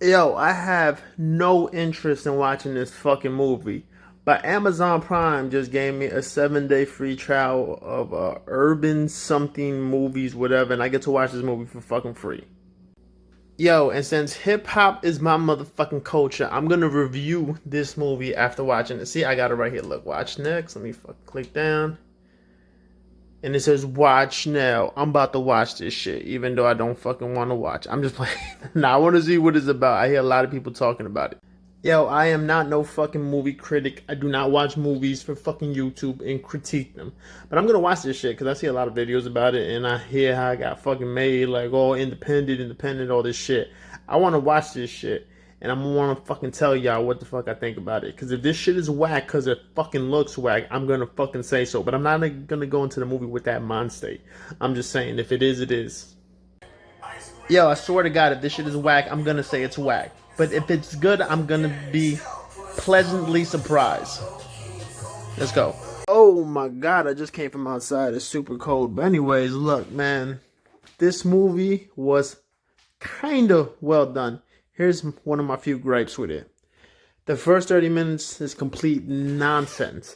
Yo, I have no interest in watching this fucking movie. But Amazon Prime just gave me a 7-day free trial of Urban something movies, whatever, and I get to watch this movie for fucking free. Yo, and since hip hop is my motherfucking culture, I'm gonna review this movie after watching it. See, I got it right here. Look, watch next. Let me fucking click down. And it says watch now. I'm about to watch this shit, even though I don't fucking want to watch. I'm just playing. Now I want to see what it's about. I hear a lot of people talking about it. Yo, I am not no fucking movie critic. I do not watch movies for fucking YouTube and critique them. But I'm gonna watch this shit because I see a lot of videos about it and I hear how I got fucking made, like all independent, all this shit. I want to watch this shit and I'm gonna want to fucking tell y'all what the fuck I think about it. Because if this shit is whack because it fucking looks whack, I'm gonna fucking say so. But I'm not gonna go into the movie with that mind state. I'm just saying, if it is, it is. Yo, I swear to God, if this shit is whack, I'm gonna say it's whack. But if it's good, I'm gonna be pleasantly surprised. Let's go. Oh my God, I just came from outside. It's super cold. But anyways, look, man. This movie was kind of well done. Here's one of my few gripes with it. The first 30 minutes is complete nonsense.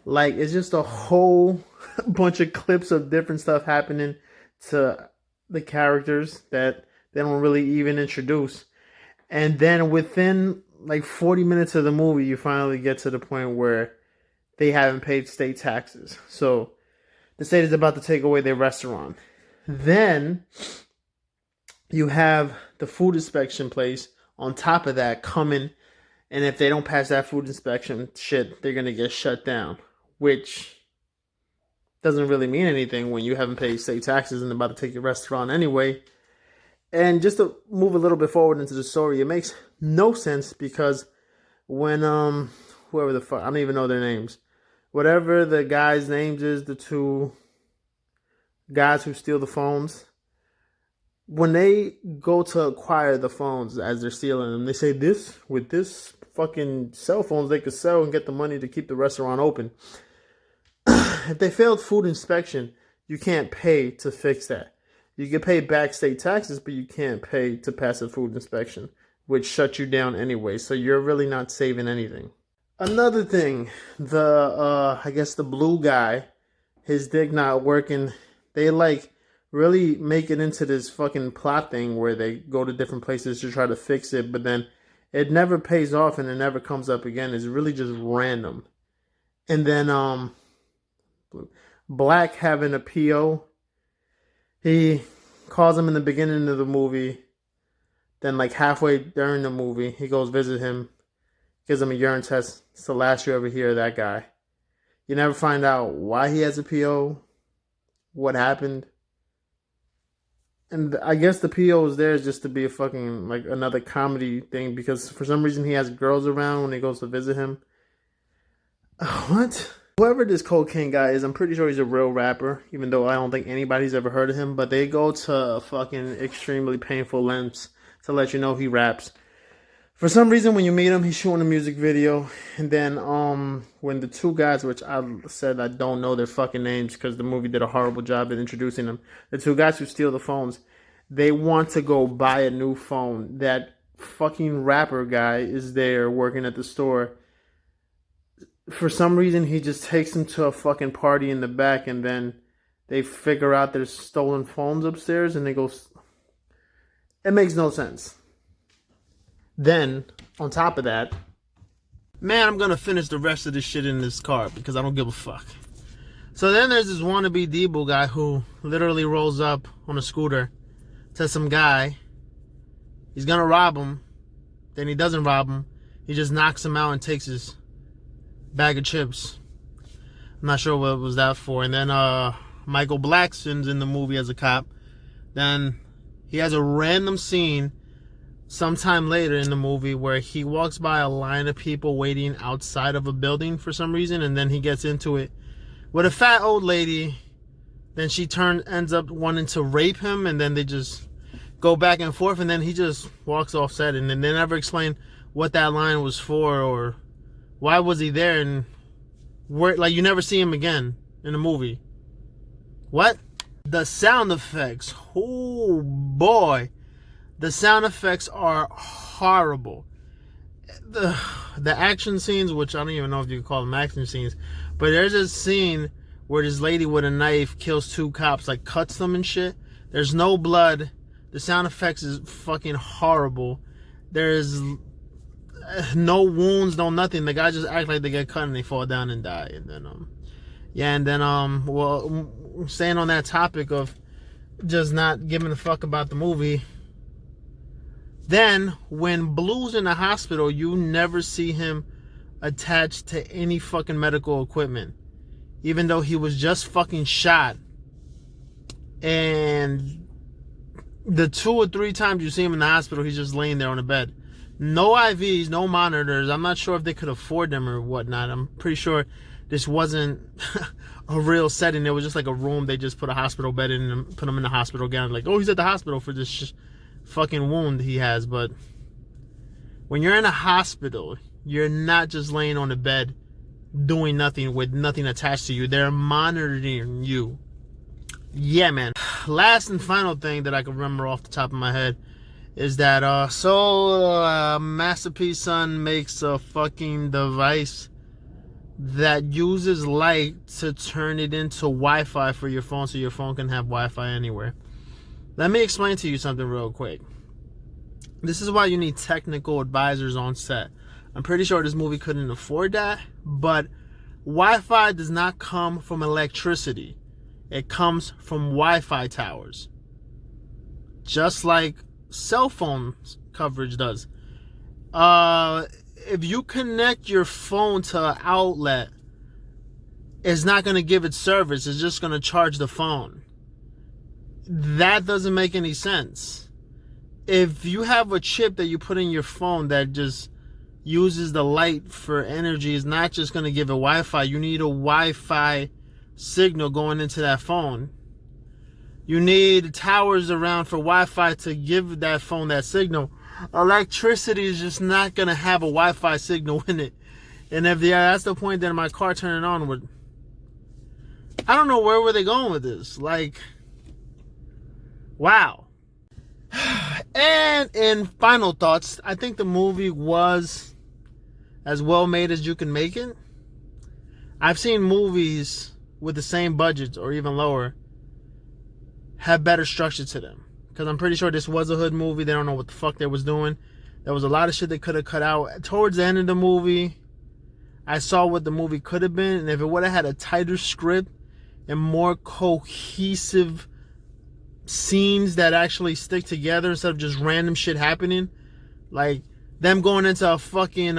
Like, it's just a whole bunch of clips of different stuff happening to the characters that they don't really even introduce. And then within like 40 minutes of the movie, you finally get to the point where they haven't paid state taxes. So the state is about to take away their restaurant. Then you have the food inspection place on top of that coming. And if they don't pass that food inspection, shit, they're going to get shut down. Which doesn't really mean anything when you haven't paid state taxes and about to take your restaurant anyway. And just to move a little bit forward into the story, it makes no sense because when whoever the fuck, I don't even know their names, whatever the guy's names is, the two guys who steal the phones, when they go to acquire the phones as they're stealing them, they say this with this fucking cell phones they could sell and get the money to keep the restaurant open. If they failed food inspection, you can't pay to fix that. You can pay back state taxes, but you can't pay to pass a food inspection, which shuts you down anyway. So you're really not saving anything. Another thing, I guess the blue guy, his dick not working. They like really make it into this fucking plot thing where they go to different places to try to fix it, but then it never pays off and it never comes up again. It's really just random. And then Black having a PO. He calls him in the beginning of the movie. Then, like halfway during the movie, he goes visit him, gives him a urine test. It's the last you ever hear of that guy. You never find out why he has a PO, what happened. And I guess the PO is there just to be a fucking, like, another comedy thing because for some reason he has girls around when he goes to visit him. What? Whoever this Cocaine guy is, I'm pretty sure he's a real rapper, even though I don't think anybody's ever heard of him. But they go to fucking extremely painful lengths to let you know he raps. For some reason, when you meet him, he's shooting a music video. And then when the two guys, which I said I don't know their fucking names because the movie did a horrible job at introducing them. The two guys who steal the phones, they want to go buy a new phone. That fucking rapper guy is there working at the store. For some reason, he just takes them to a fucking party in the back, and then they figure out there's stolen phones upstairs, and they go... It makes no sense. Then, on top of that, man, I'm going to finish the rest of this shit in this car, because I don't give a fuck. So then there's this wannabe Debo guy who literally rolls up on a scooter to some guy. He's going to rob him. Then he doesn't rob him. He just knocks him out and takes his bag of chips. I'm not sure what was that for. And then Michael Blackson's in the movie as a cop. Then he has a random scene sometime later in the movie where he walks by a line of people waiting outside of a building for some reason, and then he gets into it with a fat old lady. Then she ends up wanting to rape him, and then they just go back and forth, and then he just walks off set, and then they never explain what that line was for or why was he there, and where, like, you never see him again in the movie. What? The sound effects. Oh, boy. The sound effects are horrible. The action scenes, which I don't even know if you can call them action scenes, but there's a scene where this lady with a knife kills two cops, like cuts them and shit. There's no blood. The sound effects is fucking horrible. There's no wounds, no nothing. The guy just act like they get cut and they fall down and die. And then well, staying on that topic of just not giving a fuck about the movie. Then when Blue's in the hospital, you never see him attached to any fucking medical equipment, even though he was just fucking shot. And the 2 or 3 times you see him in the hospital, he's just laying there on the bed. No IVs, no monitors. I'm not sure if they could afford them or whatnot. I'm pretty sure this wasn't a real setting. It was just like a room. They just put a hospital bed in and put him in the hospital gown. Like, oh, he's at the hospital for this fucking wound he has. But when you're in a hospital, you're not just laying on the bed doing nothing with nothing attached to you. They're monitoring you. Yeah, man. Last and final thing that I can remember off the top of my head is that Master P's son makes a fucking device that uses light to turn it into Wi-Fi for your phone, so your phone can have Wi-Fi anywhere. Let me explain to you something real quick. This is why you need technical advisors on set. I'm pretty sure this movie couldn't afford that, but Wi-Fi does not come from electricity. It comes from Wi-Fi towers. Just like cell phone coverage does. If you connect your phone to an outlet, it's not going to give it service. It's just going to charge the phone. That doesn't make any sense. If you have a chip that you put in your phone that just uses the light for energy, it's not just going to give it Wi-Fi. You need a Wi-Fi signal going into that phone. You need towers around for Wi-Fi to give that phone that signal. Electricity is just not going to have a Wi-Fi signal in it. And if that's the point, then my car turning on would... I don't know, where were they going with this? Like, wow. And in final thoughts, I think the movie was as well made as you can make it. I've seen movies with the same budget or even lower have better structure to them, because I'm pretty sure this was a hood movie. They don't know what the fuck they was doing. There was a lot of shit they could have cut out. Towards the end of the movie, I saw what the movie could have been, and if it would have had a tighter script and more cohesive scenes that actually stick together instead of just random shit happening, like them going into a fucking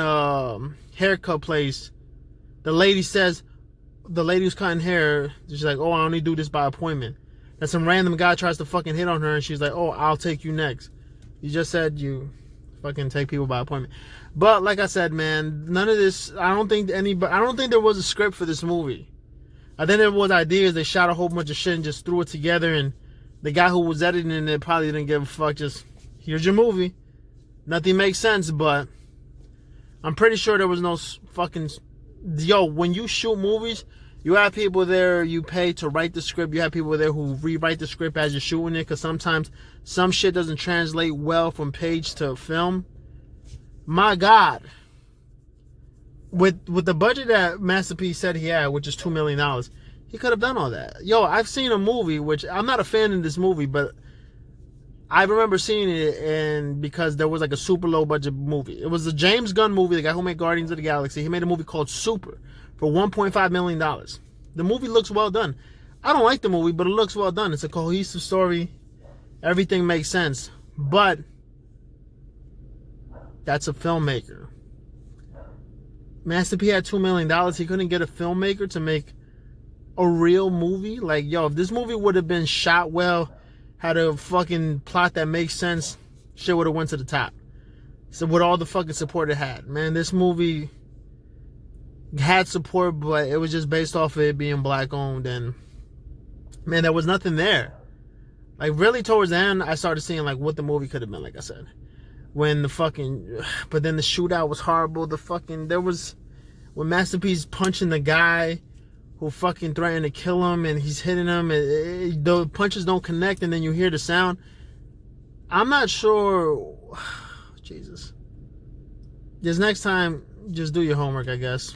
haircut place. The lady says, the lady who's cutting hair, she's like, oh, I only do this by appointment. And some random guy tries to fucking hit on her, and she's like, oh, I'll take you next. You just said you fucking take people by appointment. But like I said, man, none of this, I don't think there was a script for this movie. I think there was ideas. They shot a whole bunch of shit and just threw it together, and the guy who was editing it probably didn't give a fuck. Just, here's your movie. Nothing makes sense, but I'm pretty sure there was no fucking... Yo, when you shoot movies, you have people there you pay to write the script. You have people there who rewrite the script as you're shooting it, because sometimes some shit doesn't translate well from page to film. My God. With the budget that Master P said he had, which is $2 million, he could have done all that. Yo, I've seen a movie, which I'm not a fan of this movie, but I remember seeing it, and because there was like a super low budget movie. It was a James Gunn movie, the guy who made Guardians of the Galaxy. He made a movie called Super for $1.5 million. The movie looks well done. I don't like the movie, but it looks well done. It's a cohesive story. Everything makes sense. But that's a filmmaker. Master P had $2 million. He couldn't get a filmmaker to make a real movie. Like, yo, if this movie would have been shot well, had a fucking plot that makes sense, shit would have went to the top. So with all the fucking support it had. Man, this movie had support, but it was just based off of it being black owned, and man, there was nothing there. Like, really towards the end, I started seeing like what the movie could have been, like I said. When the fucking, but then the shootout was horrible. The fucking, there was, when Master P's punching the guy who fucking threatened to kill him, and he's hitting him, and the punches don't connect, and then you hear the sound. I'm not sure. Jesus. Just next time, just do your homework, I guess.